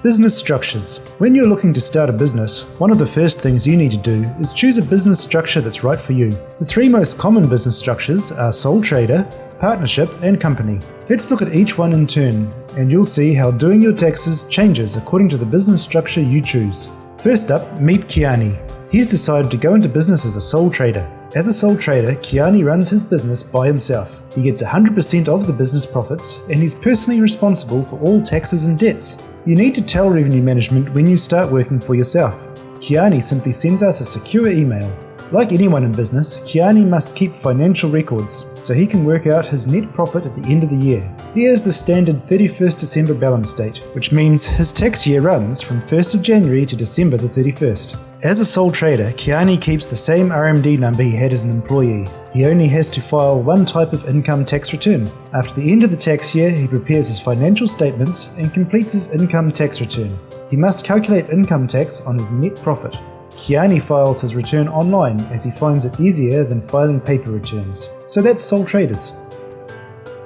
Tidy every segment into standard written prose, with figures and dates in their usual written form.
Business structures. When you're looking to start a business, one of the first things you need to do is choose a business structure that's right for you. The three most common business structures are sole trader, partnership, and company. Let's look at each one in turn, and you'll see how doing your taxes changes according to the business structure you choose. First up, meet Kiani. He's decided to go into business as a sole trader. As a sole trader, Kiani runs his business by himself. He gets 100% of the business profits, and he's personally responsible for all taxes and debts. You need to tell revenue management when you start working for yourself. Kiani simply sends us a secure email. Like anyone in business, Kiani must keep financial records so he can work out his net profit at the end of the year. He has the standard 31st December balance date, which means his tax year runs from 1st of January to December the 31st. As a sole trader, Kiani keeps the same RMD number he had as an employee. He only has to file one type of income tax return. After the end of the tax year, he prepares his financial statements and completes his income tax return. He must calculate income tax on his net profit. Kiani files his return online as he finds it easier than filing paper returns. So that's sole traders.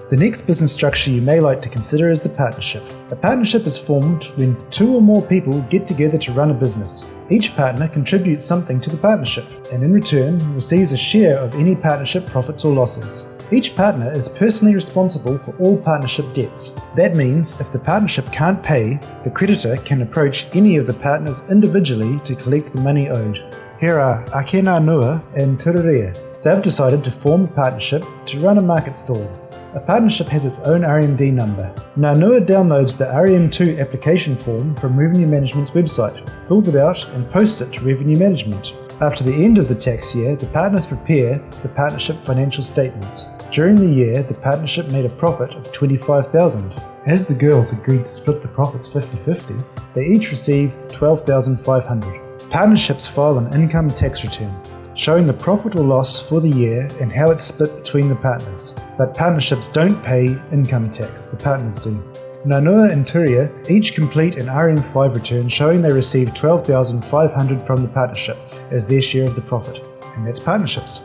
The next business structure you may like to consider is the partnership. A partnership is formed when two or more people get together to run a business. Each partner contributes something to the partnership and in return receives a share of any partnership profits or losses. Each partner is personally responsible for all partnership debts. That means if the partnership can't pay, the creditor can approach any of the partners individually to collect the money owed. Here are Ake Ngā Nua and Tururea. They've decided to form a partnership to run a market stall. A partnership has its own RMD number. Ngā Nua downloads the RM2 application form from Revenue Management's website, fills it out and posts it to Revenue Management. After the end of the tax year, the partners prepare the partnership financial statements. During the year, the partnership made a profit of $25,000. As the girls agreed to split the profits 50-50, they each received $12,500. Partnerships file an income tax return, showing the profit or loss for the year and how it's split between the partners. But partnerships don't pay income tax, the partners do. Ngā Nua and Turia each complete an RM5 return showing they received $12,500 from the partnership as their share of the profit. And that's partnerships.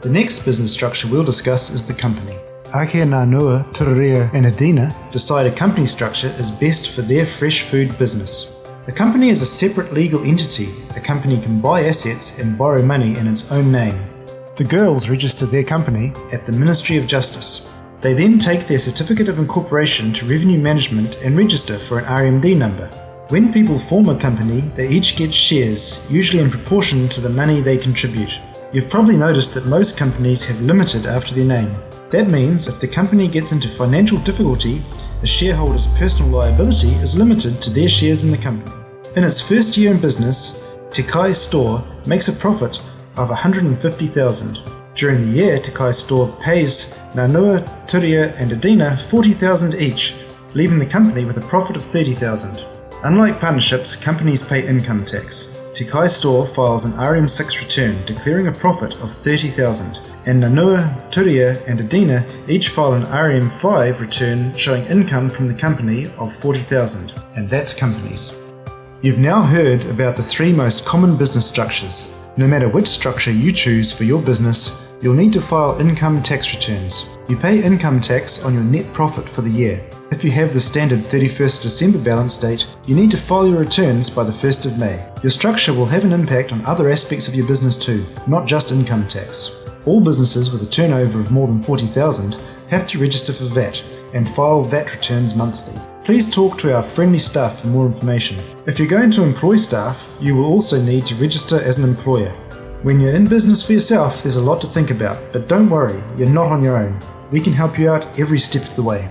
The next business structure we'll discuss is the company. Ake Ngā Nua, Tururea and Adina decide a company structure is best for their fresh food business. The company is a separate legal entity. A company can buy assets and borrow money in its own name. The girls register their company at the Ministry of Justice. They then take their certificate of incorporation to Revenue Management and register for an RMD number. When people form a company, they each get shares, usually in proportion to the money they contribute. You've probably noticed that most companies have limited after their name. That means if the company gets into financial difficulty, the shareholder's personal liability is limited to their shares in the company. In its first year in business, Te Kai Store makes a profit of $150,000. During the year, Te Kai Store pays Ngā Nua, Turia and Adina $40,000 each, leaving the company with a profit of $30,000. Unlike partnerships, companies pay income tax. Te Kai Store files an RM6 return declaring a profit of $30,000, and Ngā Nua, Turia and Adina each file an RM5 return showing income from the company of $40,000, and that's companies. You've now heard about the three most common business structures. No matter which structure you choose for your business, you'll need to file income tax returns. You pay income tax on your net profit for the year. If you have the standard 31st December balance date, you need to file your returns by the 1st of May. Your structure will have an impact on other aspects of your business too, not just income tax. All businesses with a turnover of more than $40,000 have to register for VAT and file VAT returns monthly. Please talk to our friendly staff for more information. If you're going to employ staff, you will also need to register as an employer. When you're in business for yourself, there's a lot to think about, but don't worry, you're not on your own. We can help you out every step of the way.